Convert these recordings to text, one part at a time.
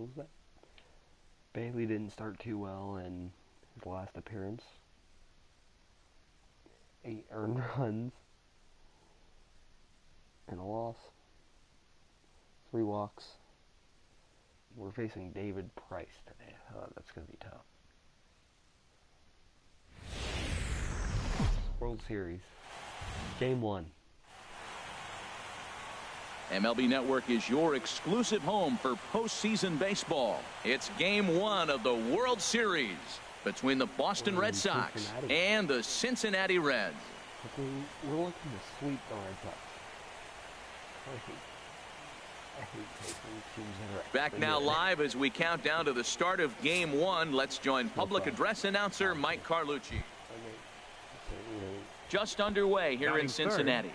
was that? Bailey didn't start too well in his last appearance. 8 earned runs and a loss. 3 walks. We're facing David Price today. That's going to be tough. World Series. Game 1. MLB Network is your exclusive home for postseason baseball. It's Game 1 of the World Series between the Boston Red Sox and the Cincinnati Reds. We're looking to sweep the Red Sox. I hate facing teams that are back now live as we count down to the start of Game 1. Let's join public address announcer Mike Carlucci. Just underway here in Cincinnati.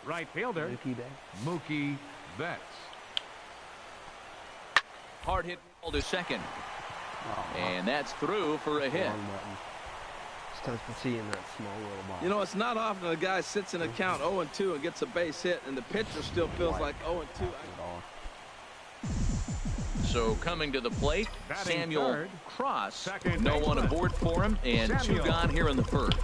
Right fielder, Mookie Betts. Hard hit ball to second. And that's through for a hit. It's tough to see in that small little box. You know, it's not often a guy sits in a count 0-2 and gets a base hit, and the pitcher still feels like 0-2. So coming to the plate, Samuel Cross. No one aboard for him, and 2 gone here in the first.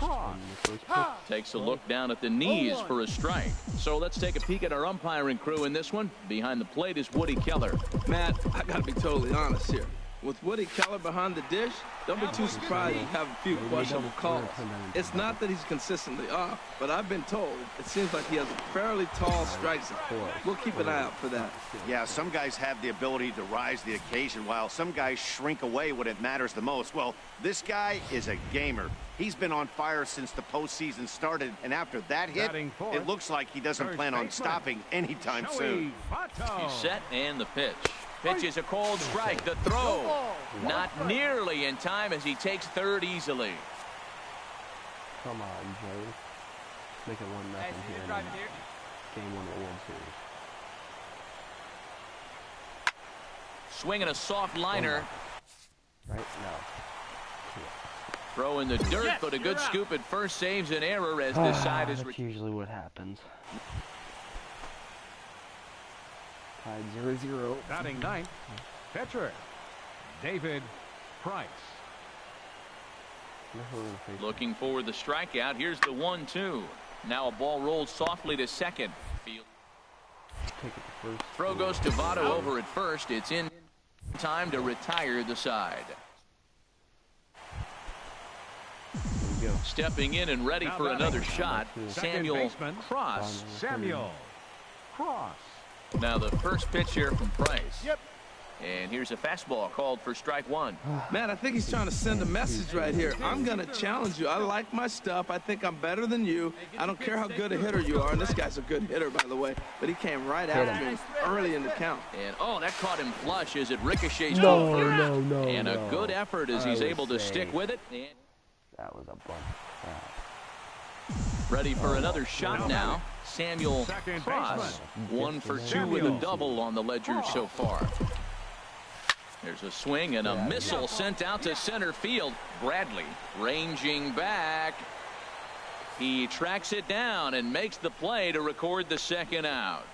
Takes a look down at the knees for a strike. So let's take a peek at our umpiring crew in this one. Behind the plate is Woody Keller. Matt, I got to be totally honest here. With Woody Keller behind the dish, don't be too surprised you have a few questionable calls. It's not that he's consistently off, but I've been told it seems like he has a fairly tall strike zone. We'll keep an eye out for that. Yeah, some guys have the ability to rise the occasion, while some guys shrink away when it matters the most. Well, this guy is a gamer. He's been on fire since the postseason started, and after that hit, it looks like he doesn't plan on stopping anytime soon. He's set, and the pitch. Pitch is a cold strike. The throw not nearly in time as he takes third easily. Come on, Joe. Make it 1-0 here in Game 1 of the World Series. Swinging a soft liner. Right now. Throw in the dirt, but a good scoop at first saves an error as this side is. That's usually what happens. Tied 0-0. Batting 9th, pitcher David Price. Looking for the strikeout. Here's the 1-2. Now a ball rolled softly to second. Throw goes to Votto over at first. It's in time to retire the side. Stepping in and ready for another shot, Samuel Cross. Samuel Cross. Now the first pitch here from Price. And here's a fastball called for strike 1. Man, I think he's trying to send a message right here. I'm going to challenge you. I like my stuff. I think I'm better than you. I don't care how good a hitter you are. And this guy's a good hitter, by the way. But he came right after me early in the count. And, oh, that caught him flush as it ricochets to third. And a good effort as he's able to stick with it. And that was a bunt. Ready for another shot now. Samuel Cross, 1 for 2 with a double on the ledger so far. There's a swing and a missile sent out to center field. Bradley ranging back. He tracks it down and makes the play to record the second out.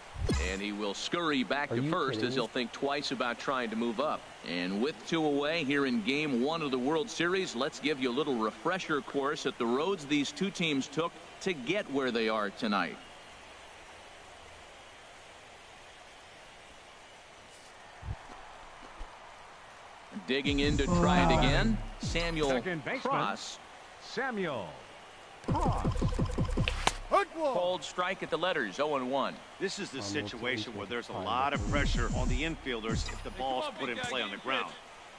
And he will scurry back to first as he'll think twice about trying to move up. And with 2 away here in Game 1 of the World Series, let's give you a little refresher course at the roads these 2 teams took to get where they are tonight. Digging in to try it again, Samuel Cross. Samuel Cross. Cold strike at the letters, 0-1. This is the situation where there's a lot of pressure on the infielders if the ball's put in play on the ground.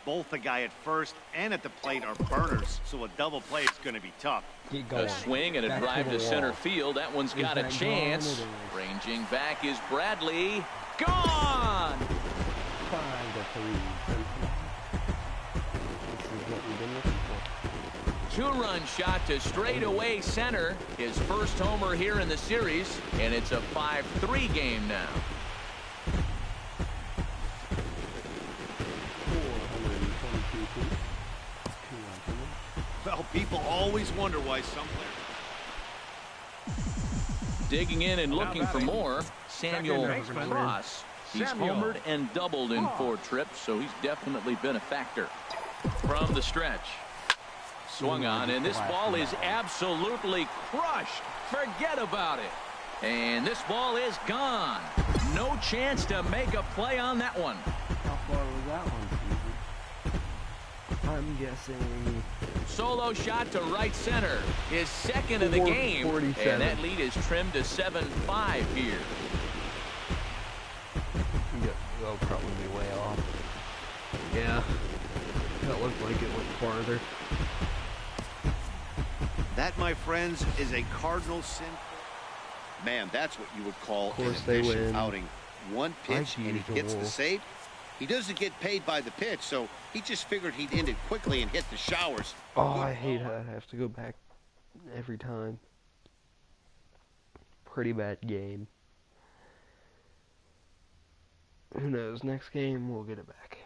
Both the guy at first and at the plate are burners, so a double play is going to be tough. A swing and a drive to center field. That one's got a chance. Ranging back is Bradley. Gone! 2-run shot to straightaway center. His first homer here in the series, and it's a 5-3 game now. Well, people always wonder why some players. Digging in and looking for more, Samuel Cross. He's homered and doubled in 4 trips, so he's definitely been a factor. From the stretch. Swung on, and this ball is absolutely crushed. Forget about it. And this ball is gone. No chance to make a play on that one. How far was that one, Stevie? I'm guessing... Solo shot to right center. His second of the game. And that lead is trimmed to 7-5 here. That'll probably be way off. Yeah. That looked like it went farther. That, my friends, is a cardinal sin. Man, that's what you would call an efficient outing. One pitch and he hits the save. He doesn't get paid by the pitch, so he just figured he'd end it quickly and hit the showers. Oh, I hate how I have to go back every time. Pretty bad game. Who knows? Next game, we'll get it back.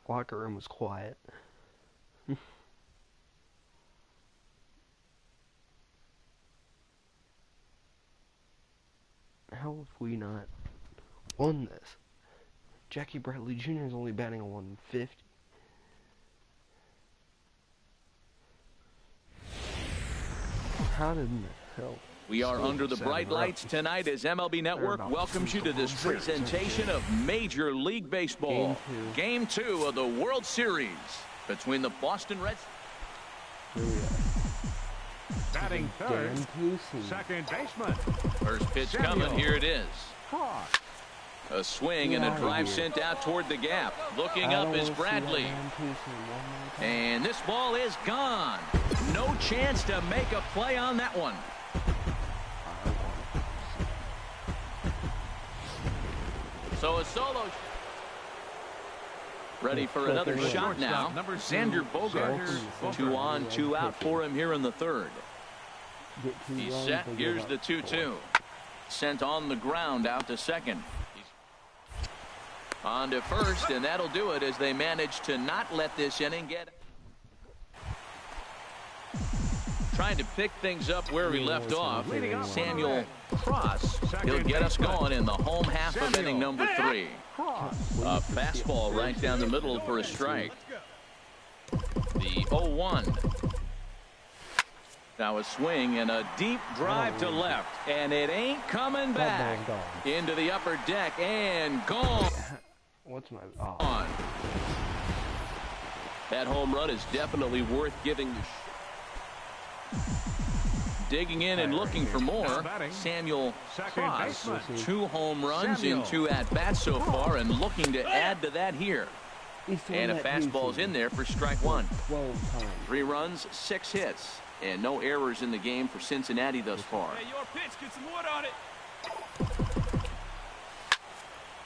Locker room was quiet. How have we not won this? Jackie Bradley Jr. is only batting a 150. How did the hell? We are under the bright lights tonight as MLB Network welcomes you to this presentation of Major League Baseball. Game 2 of the World Series between the Boston Red Sox. Batting third, second baseman. First pitch coming, here it is. A swing and a drive sent out toward the gap. Looking up is Bradley. And this ball is gone. No chance to make a play on that one. So a solo. Ready for another shot now. Xander Bogaerts. 2 on, 2 out for him here in the third. He's set. Here's the 2-2. Sent on the ground out to second. On to first, and that'll do it as they manage to not let this inning get. Trying to pick things up where we left off. Samuel Cross. He'll get us going in the home half of inning number 3. A fastball right down the middle for a strike. The 0-1. Now a swing and a deep drive to left, and it ain't coming back. Into the upper deck and gone. What's my on? That home run is definitely worth giving. Digging in and looking for more. Samuel Cross with 2 home runs in 2 at-bats so far, and looking to add to that here. And a fastball's in there for strike 1. 3 runs, 6 hits, and no errors in the game for Cincinnati thus far. Hey, your pitch, get some wood on it.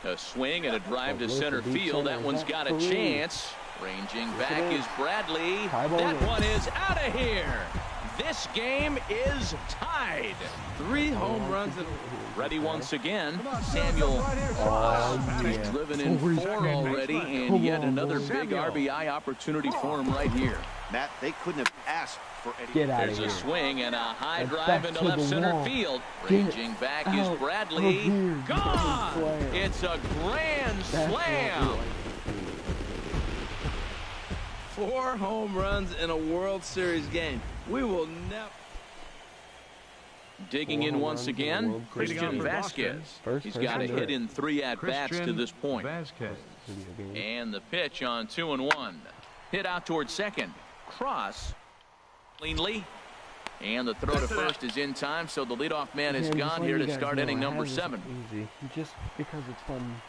A swing and a drive to center field. That one's got a chance. Ranging back is Bradley. That one is out of here. This game is tied. 3 home runs. Ready once again. Samuel Cross. He's driven in 4 already, and yet another big RBI opportunity for him right here. Matt, they couldn't have asked for any. Get out of There's here. a swing and a high drive into left center field. Ranging back is Bradley. Gone! It's a grand slam. 4 home runs in a World Series game. We will never. Digging in once again, Christian Vasquez. He's got a hit in 3 at-bats to this point. And the pitch on 2-1. Hit out towards second. Cross cleanly. And the throw to first is in time, so the leadoff man is gone here to start inning number 7. Easy. Just because it's fun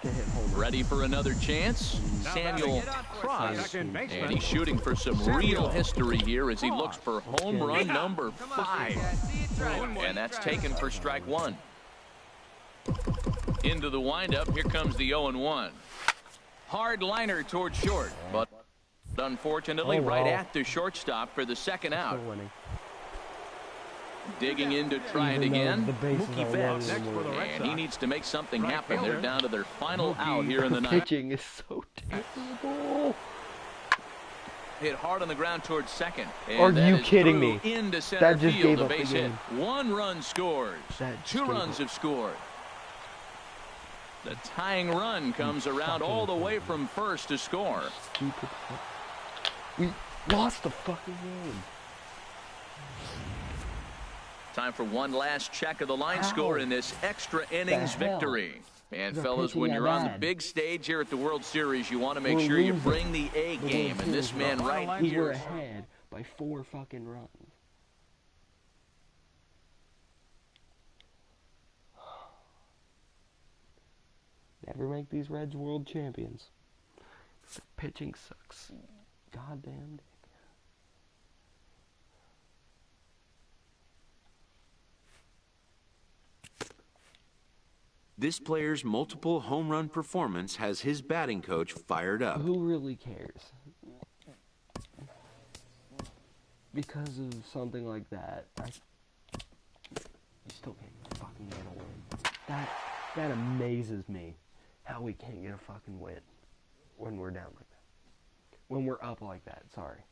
to hit home. Ready for another chance. Samuel Cross. And he's shooting for some real history here as he looks for home run number 5. And that's taken for strike 1. Into the windup. Here comes the 0-1. Hard liner toward short, but unfortunately right at the shortstop for the second out. Digging in to try it again. Mookie Betts. And he needs to make something happen. They're down to their final out here in the ninth. Pitching is so terrible. Hit hard on the ground towards second. Are you kidding me? Into center That just field. gave A up the base hit. game. 1 run scores. 2 runs have scored. The tying run comes around all the way from first to score. Stupid. We lost the fucking game. Time for one last check of the line score in this extra innings victory. And fellas, when you're on the big stage here at the World Series, you want to make sure you bring the A game. And this man right We here. were ahead by 4 fucking runs. Never make these Reds world champions. The pitching sucks. Goddamn dick. This player's multiple home run performance has his batting coach fired up. Who really cares? Because of something like that, you still can't fucking get a win. That amazes me. How we can't get a fucking win when we're down like that. When we're up like that, sorry.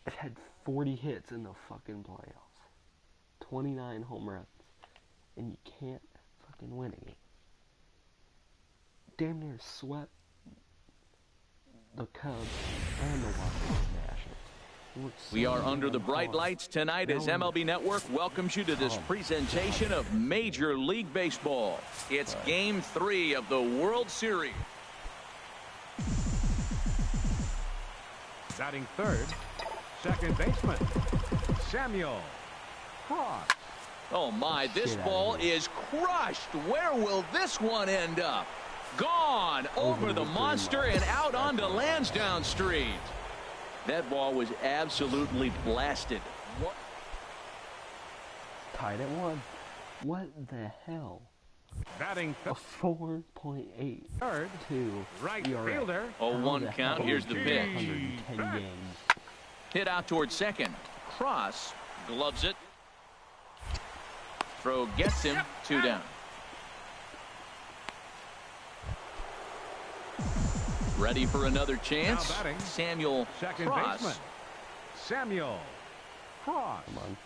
It had 40 hits in the fucking playoffs. 29 home runs. And you can't fucking win it. Damn near swept the Cubs and the Washington Nationals. We are under the bright lights tonight as MLB Network welcomes you to this presentation of Major League Baseball. It's Game 3 of the World Series. Batting third, second baseman, Samuel Cross. Oh my, this ball is crushed. Where will this one end up? Gone over the monster and out onto Lansdowne Street. That ball was absolutely blasted. What? Tied at 1. What the hell? Batting A 4.8 third, to right ERA. fielder. 0-1 count. Here's the pitch. 110 games. Hit out towards second. Cross gloves it. Throw gets him. 2 down. Ready for another chance. Now batting, Samuel second Cross. baseman, Samuel Cross. Come on.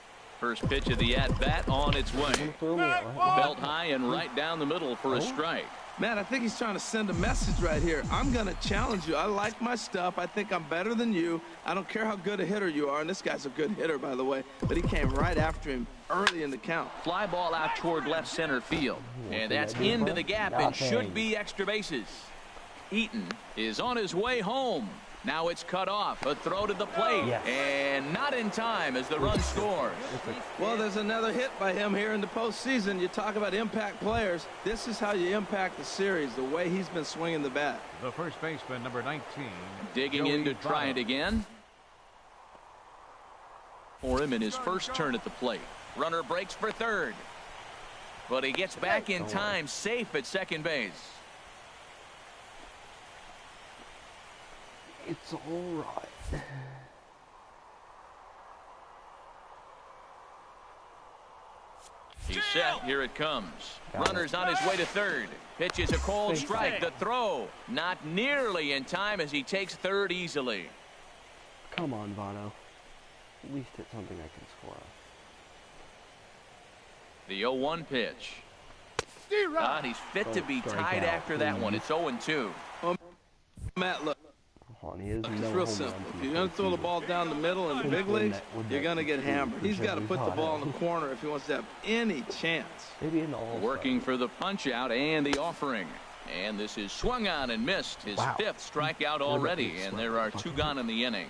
First pitch of the at-bat on its way. Throw me out, right? Belt high and right down the middle for a strike. Man, I think he's trying to send a message right here. I'm going to challenge you. I like my stuff. I think I'm better than you. I don't care how good a hitter you are. And this guy's a good hitter, by the way. But he came right after him early in the count. Fly ball out toward left center field. And that's into the gap and should be extra bases. Eaton is on his way home. Now it's cut off. A throw to the plate. Yes. And not in time as the run scores. Well, there's another hit by him here in the postseason. You talk about impact players. This is how you impact the series, the way he's been swinging the bat. The first baseman, number 19. Digging in to try it again. For him in his first turn at the plate. Runner breaks for third. But he gets back in time, safe at second base. It's all right. He's set. Here it comes. Runner's on his way to third. Pitches a cold strike. The throw not nearly in time as he takes third easily. Come on, Votto. At least hit something I can score on. The 0-1 pitch. And he's fit to be tied after that one. It's 0-2. Well, Matt, look. It's It's real simple. If you're going to throw the ball down the middle in the big leagues, you're going to get hammered. He's got to put the ball in the corner if he wants to have any chance. Maybe an all. Working for the punch out and the offering. And this is swung on and missed. His fifth strikeout already. And there are 2 gone in the inning.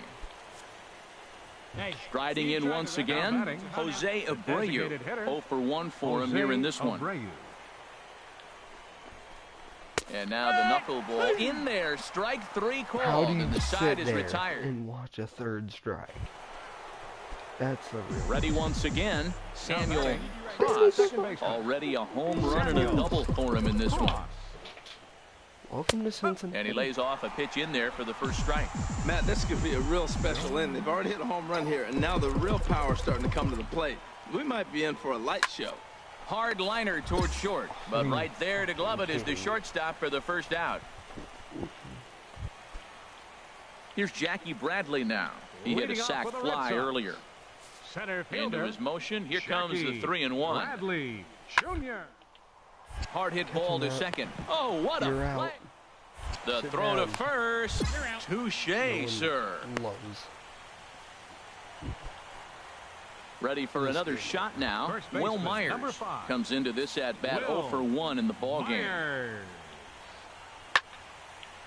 Striding in once again, Jose Abreu. 0 for 1 for him here in this one. And now the knuckleball in there. Strike 3 called, and the side is retired. And watch a third strike? That's the real. Ready once again, Samuel Cross. Already a home run and a double for him in this one. Welcome to Cincinnati. And he lays off a pitch in there for the first strike. Matt, this could be a real special inning. They've already hit a home run here, and now the real power is starting to come to the plate. We might be in for a light show. Hard liner towards short, but right there to glove it is the shortstop for the first out. Here's Jackie Bradley now. He hit a sac fly earlier. Center fielder. Into his motion. Here comes the 3-1. Bradley Jr. Hard hit ball to second. Oh, what a play. The throw to first. Touché, sir. Lows. Ready for another shot now. Will Myers comes into this at bat 0 for 1 in the ball game.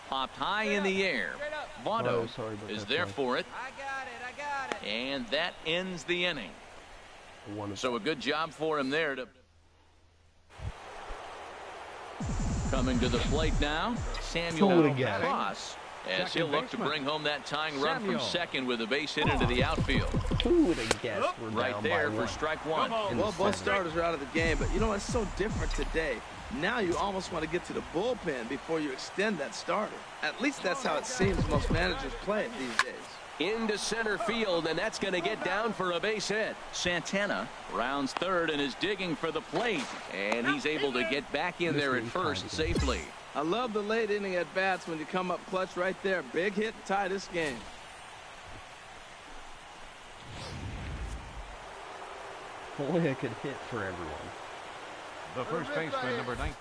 Popped high in the air. Votto is there for it. I got it. And that ends the inning. So a good job for him there. Coming to the plate now, Samuel Cross, as he'll look to bring home that tying run from second with a base hit into the outfield. Who would have guessed we're right down there by for one? strike one. Well, both starters are out of the game, but you know, it's so different today. Now you almost want to get to the bullpen before you extend that starter. At least that's how it seems most managers play it these days. Into center field, and that's going to get down for a base hit. Santana rounds third and is digging for the plate, and he's able to get back in there at first safely. I love the late inning at bats when you come up clutch right there. Big hit, tie this game. If only I could hit for everyone. The first baseman, number 19.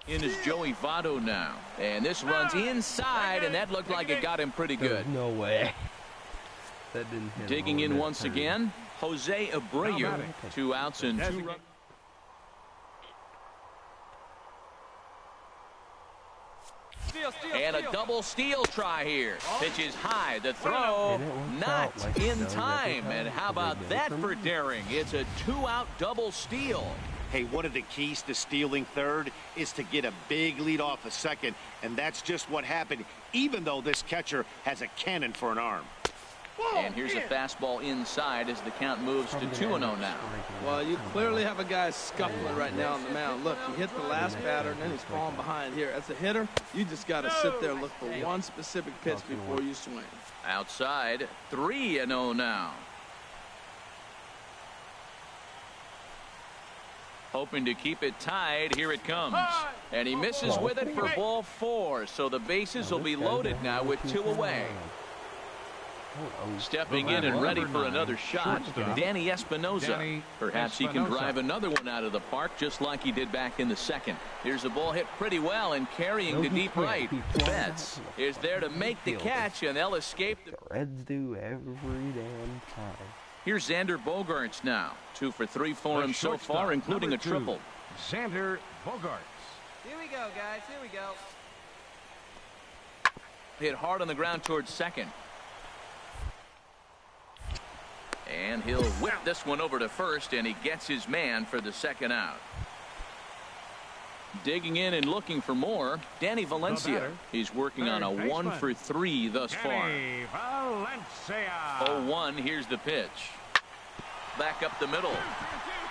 In is Joey Votto now, and this runs inside, and that looked like it got him pretty good. There's no way. That didn't hit. Digging in once again, Jose Abreu. 2 outs and 2 runs. And a double steal try here. Pitch is high. The throw not in time. And how about that for daring? It's a 2-out double steal. Hey, one of the keys to stealing third is to get a big lead off a second, and that's just what happened, even though this catcher has a cannon for an arm. And here's a fastball inside as the count moves to 2-0 now. Well, you clearly have a guy scuffling right now on the mound. Look, he hit the last batter, and then he's falling behind here. As a hitter, you just got to sit there and look for one specific pitch before you swing. Outside, 3-0 now. Hoping to keep it tied. Here it comes. And he misses with it for ball 4. So the bases will be loaded now with 2 away. Stepping in and ready for another shot, Danny Espinosa. Perhaps he can drive another one out of the park just like he did back in the second. Here's a ball hit pretty well and carrying to deep right. Betts is there to make the catch, and they'll escape. The Reds do every damn time. Here's Xander Bogaerts now. 2 for 3 for him so far, including a triple. Xander Bogaerts. Here we go, guys. Here we go. Hit hard on the ground towards second. And he'll whip this one over to first, and he gets his man for the second out. Digging in and looking for more, Danny Valencia. He's working on a 1 for 3 thus far. Valencia. 0-1, here's the pitch. Back up the middle.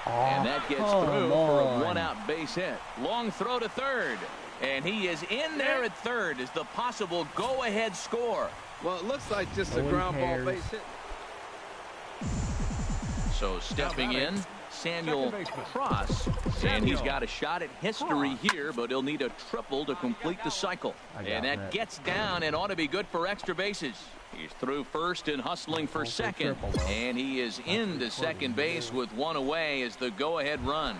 And that gets through for a 1-out base hit. Long throw to third. And he is in there at third as the possible go-ahead score. Well, it looks like just a ground ball base hit. So stepping in, Samuel Cross, and he's got a shot at history here, but he'll need a triple to complete the cycle. And that gets down and ought to be good for extra bases. He's through first and hustling for second, and he is into second base with 1 away as the go-ahead run.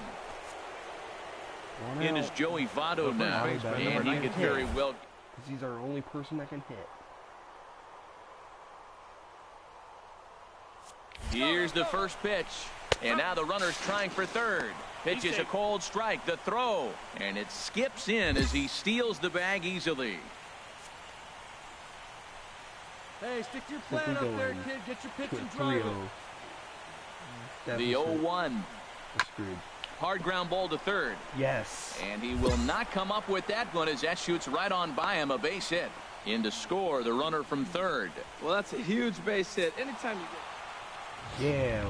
In is Joey Votto now, and he could very well. Because he's our only person that can hit. Here's the first pitch, and now the runner's trying for third. Pitch is a cold strike, the throw, and it skips in as he steals the bag easily. Hey, stick to your plan up there, kid. Get your pitch and drive it. The 0-1. Screwed. Hard ground ball to third. Yes. And he will not come up with that one as that shoots right on by him, a base hit. In to score, the runner from third. Well, that's a huge base hit. Anytime you get... Yeah.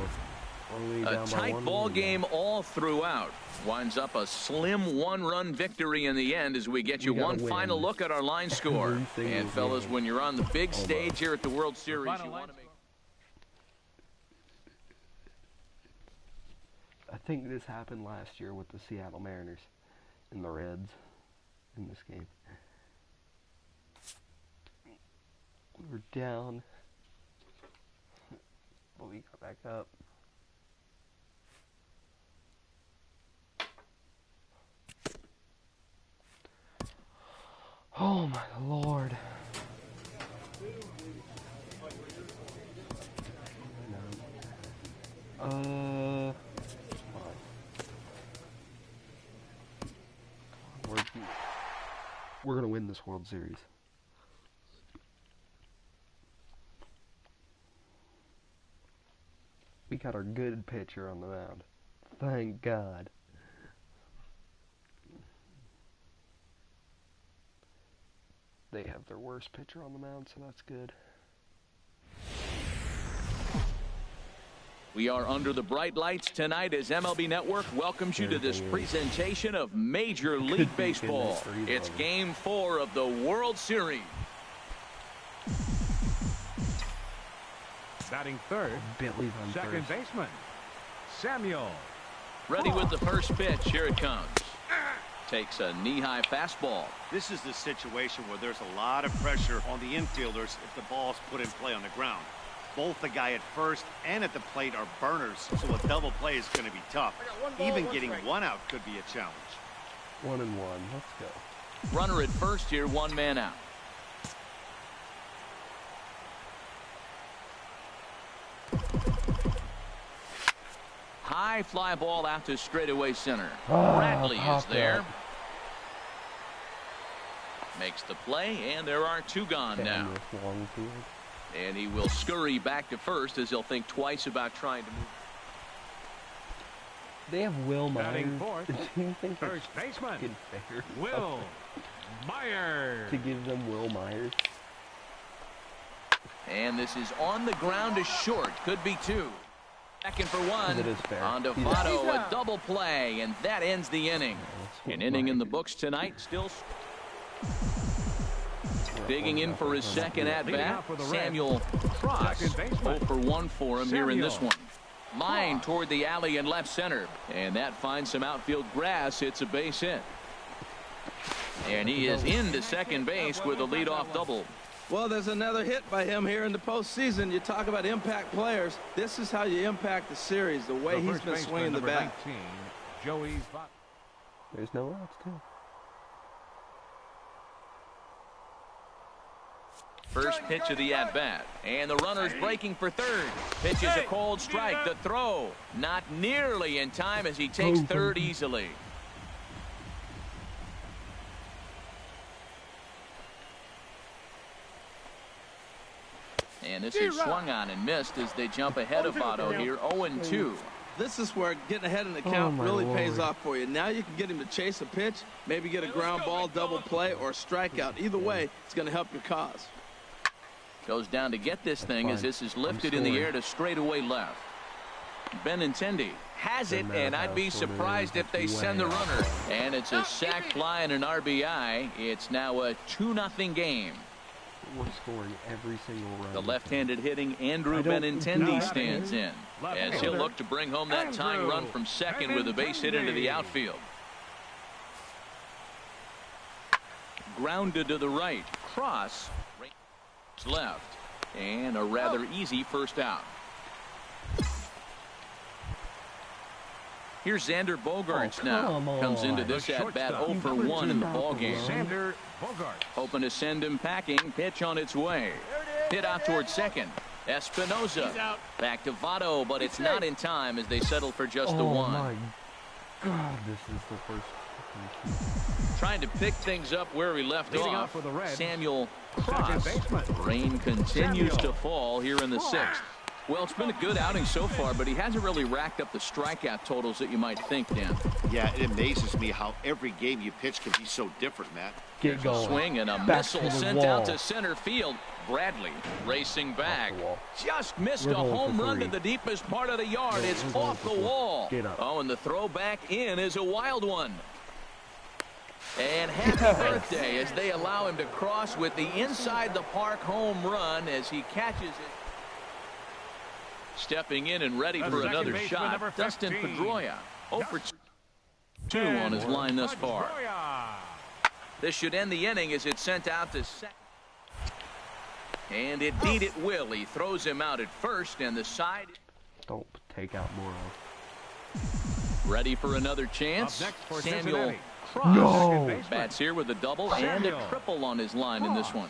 A tight ball game all throughout. Winds up a slim one-run victory in the end as we get you one final look at our line score. And fellas, when you're on the big stage here at the World Series, you want to make... I think this happened last year with the Seattle Mariners and the Reds in this game. We were down, but we got back up. Oh my Lord. We're gonna win this World Series. We got our good pitcher on the mound. Thank God. They have their worst pitcher on the mound, so that's good. We are under the bright lights tonight as MLB Network welcomes you to this presentation of Major League Baseball. It's Game 4 of the World Series. Batting third, second baseman, Samuel. Ready with the first pitch. Here it comes. Takes a knee-high fastball. This is the situation where there's a lot of pressure on the infielders if the ball's put in play on the ground. Both the guy at first and at the plate are burners, so a double play is going to be tough. Even getting one out could be a challenge. 1-1. Let's go. Runner at first here, one man out. High fly ball out to straightaway center. Bradley is there. Makes the play, and there are two gone now. And he will scurry back to first as he'll think twice about trying to move. They have Will Myers. Fourth, Do you think first baseman, fair Will Myers. to give them Will Myers? And this is on the ground to short. Could be two. Second for one. It is fair. On to Votto, a double play, and that ends the inning. An inning in the books tonight. Still digging in for his second at-bat, Samuel Cross. 0 for 1 for him here in this one. Line toward the alley in left center, and that finds some outfield grass. It's a base hit. And he is into second base with a leadoff double. Well, there's another hit by him here in the postseason. You talk about impact players. This is how you impact the series, the way he's been swinging the bat. 19, Joey. There's no outs, too. First pitch of the at-bat, and the runner's breaking for third. Pitches a cold strike. The throw not nearly in time as he takes third easily. And this is swung on and missed as they jump ahead of Votto here, 0-2. This is where getting ahead in the count really pays off for you. Now you can get him to chase a pitch, maybe get a ground ball, double play, or a strikeout. Either way, it's going to help your cause. Goes down to get this thing as this is lifted in the air to straightaway left. Benintendi has it, and I'd be surprised if they send the runner. And it's a sac fly and an RBI. It's now a 2-0 game. We're scoring every single run. The left-handed hitting Andrew Benintendi stands in as he'll look to bring home that tying run from second with a base hit into the outfield. Grounded to the right. Cross left, and a rather easy first out. Here's Xander Bogaerts now. Comes into this at-bat 0 for 1 in the ballgame. Xander Bogaerts. Hoping to send him packing. Pitch on its way. Hit out towards second. Espinosa back to Votto, but it's not in time as they settle for just the one. Oh my God, this is the first. Trying to pick things up where he left off. For the Reds, Samuel Cross. Rain continues to fall here in the 6th. Well, it's been a good outing so far, but he hasn't really racked up the strikeout totals that you might think, Dan. Yeah, it amazes me how every game you pitch can be so different, Matt. Get going. Swing and a Back missile sent out to center field. Bradley racing back. Just missed a home run to the deepest part of the yard. It's off the wall. Oh, and the throw back in is a wild one. And happy birthday as they allow him to cross with the inside the park home run as he catches it. Stepping in and ready for another shot, Dustin Pedroia. 0 for 2 on his line thus far. This should end the inning as it's sent out to second. And indeed it will. He throws him out at first, and the side. Don't take out Morrow. Ready for another chance. Samuel Cross. No. Bats here with a double and a triple on his line in this one.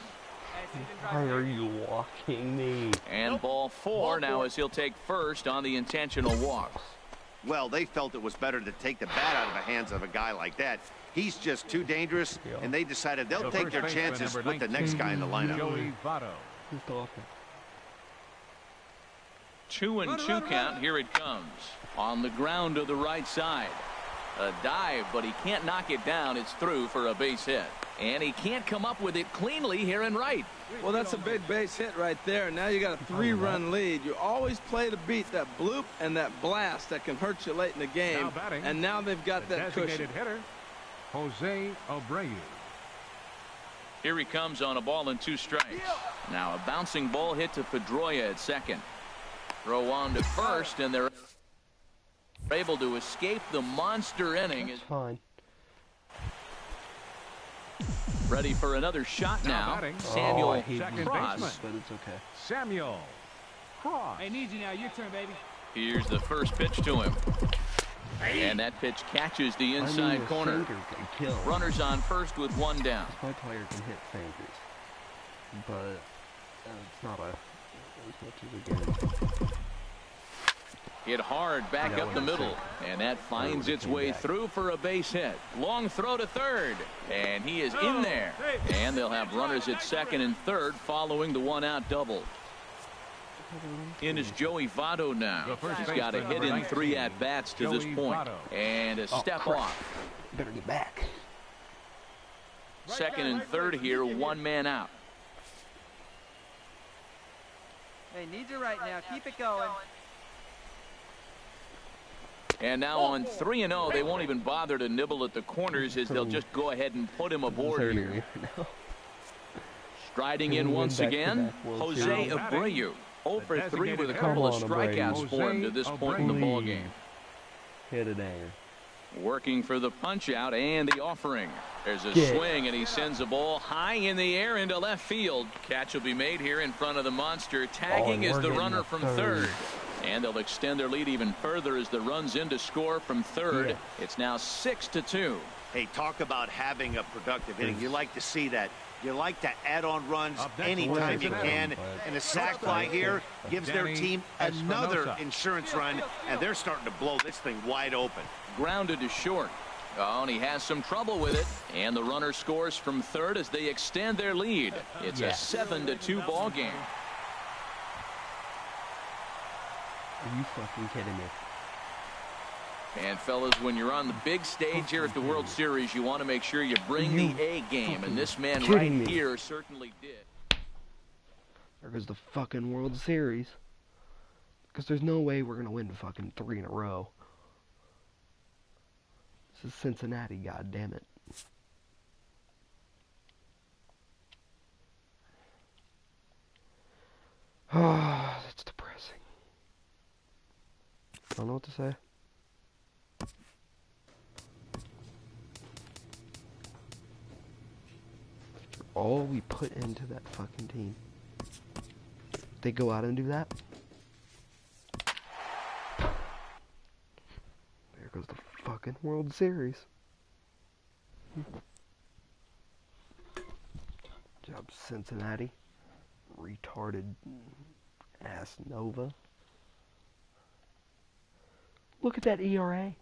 Why are you walking me? And ball 4 now as he'll take first on the intentional walk. Well, they felt it was better to take the bat out of the hands of a guy like that. He's just too dangerous, and they decided they'll take their chances with the next guy in the lineup. Joey Votto. 2-2 count. Here it comes. On the ground to the right side. A dive, but he can't knock it down. It's through for a base hit. And he can't come up with it cleanly here in right. Well, that's a big base hit right there. Now you got a 3-run lead. You always play to beat that bloop and that blast that can hurt you late in the game. And now they've got that cushion. Hitter, Jose Abreu. Here he comes on a ball and 2 strikes. Now a bouncing ball hit to Pedroia at second. Throw on to first, and they're able to escape the monster inning. It's fine. Ready for another shot now. Samuel Cross. But it's okay. Samuel Cross. Hey, need you now. Your turn, baby. Here's the first pitch to him. And that pitch catches the inside corner. Runners on first with 1 down. My player can hit fingers, but it's not as much as a game. Hit hard back up the middle, and that finds its way through for a base hit. Long throw to third, and he is in there. And they'll have runners at second and third following the 1-out double. In is Joey Votto now. He's got a hit in 3 at-bats to this point. And a step off. Better get back. Second and third here, 1 man out. Hey, need you right now. Keep it going. And now on 3-0, they won't even bother to nibble at the corners as they'll just go ahead and put him aboard here. Striding in once again, Jose Abreu. 0 for 3 with a couple of strikeouts for him to this point in the ballgame. Hit a danger. Working for the punch out and the offering. There's a swing, and he sends the ball high in the air into left field. Catch will be made here in front of the monster. Tagging is the runner from third. And they'll extend their lead even further as the runs in to score from third. It's now 6-2. Hey, talk about having a productive inning. You like to see that. You like to add on runs anytime you can. And a sac fly here gives their team another insurance run, and they're starting to blow this thing wide open. Grounded to short. Oh, and he has some trouble with it. And the runner scores from third as they extend their lead. It's a 7-2 ball game. Are you fucking kidding me? And fellas, when you're on the big stage here at the World Series, you want to make sure you bring the A game, and this man right here certainly did. There goes the fucking World Series. Because there's no way we're gonna win fucking 3 in a row. This is Cincinnati, goddammit. Ah, that's depressing. I don't know what to say. After all we put into that fucking team, they go out and do that. There goes the fucking World Series. Job, Cincinnati. Retarded ass Nova. Look at that ERA.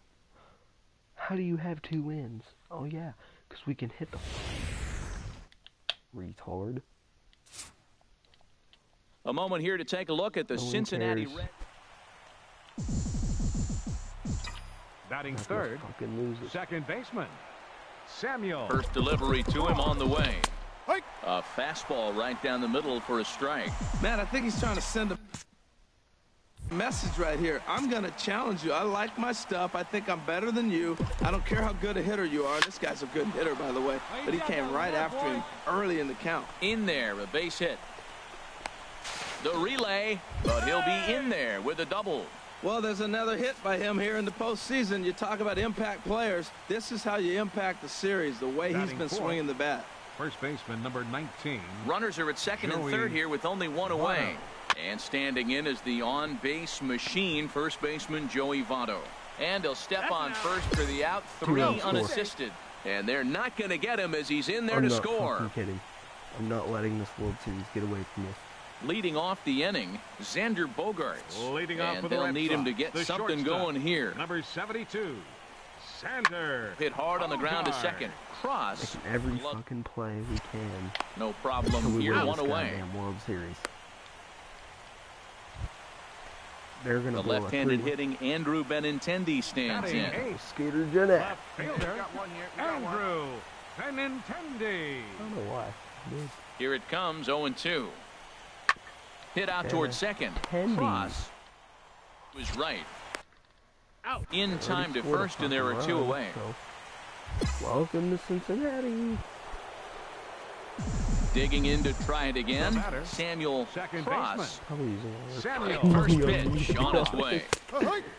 How do you have 2 wins? Oh yeah, because we can hit them. Retard. A moment here to take a look at the Cincinnati Reds. Batting third, second baseman, Samuel. First delivery to him on the way. A fastball right down the middle for a strike. Man, I think he's trying to send a message right here. I'm going to challenge you. I like my stuff. I think I'm better than you. I don't care how good a hitter you are. This guy's a good hitter, by the way. But he came right after him early in the count. In there, a base hit. The relay, but he'll be in there with a double. Well, there's another hit by him here in the postseason. You talk about impact players. This is how you impact the series, the way he's been swinging the bat. First baseman, number 19. Runners are at second and third here with only one away. And standing in is the on-base machine, first baseman Joey Votto. And he'll step on first for the out, 3 unassisted. And they're not going to get him as he's in there to score. I'm kidding. I'm not letting this World Series get away from me. Leading off the inning, Xander Bogaerts. Leading off and for the they'll Red need him to Sox, get the something shortstop, going here. Number 72, Xander. Hit hard on the ground to second. Cross. Making every fucking play we can. No problem here, one away. World Series. They're gonna the left-handed hitting Andrew Benintendi stands in. Scooter Gennett. Left fielder, Andrew Benintendi. I don't know why. Here it comes, 0-2. Hit out towards second. Cross was right. Out. In time to first, and there are 2 away. So, welcome to Cincinnati. Digging in to try it again. Samuel Cross. First pitch on its way.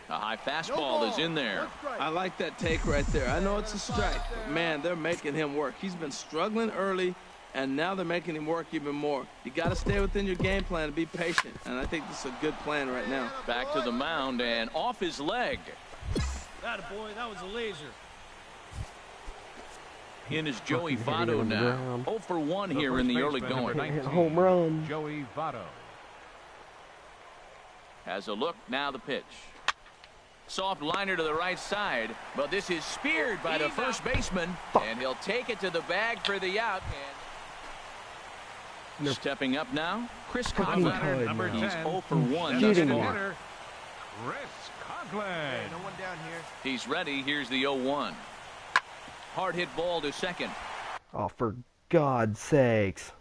A high fastball is in there. I like that take right there. I know it's a strike, but man, they're making him work. He's been struggling early, and now they're making him work even more. You got to stay within your game plan and be patient, and I think this is a good plan right now. Back to the mound and off his leg. Attaboy, that was a laser. In is Joey Votto now. 0 for 1 here in the early going. 19, home run. Joey Votto. Has a look, now the pitch. Soft liner to the right side, but this is speared by the first baseman, and he'll take it to the bag for the out. And stepping up now, Chris Coughlin. Number 10, He's 0 for 1 thus thus far. far. Chris Coughlin. No one down here. He's ready. Here's the 0-1. Hard hit ball to second. Oh, for God's sakes.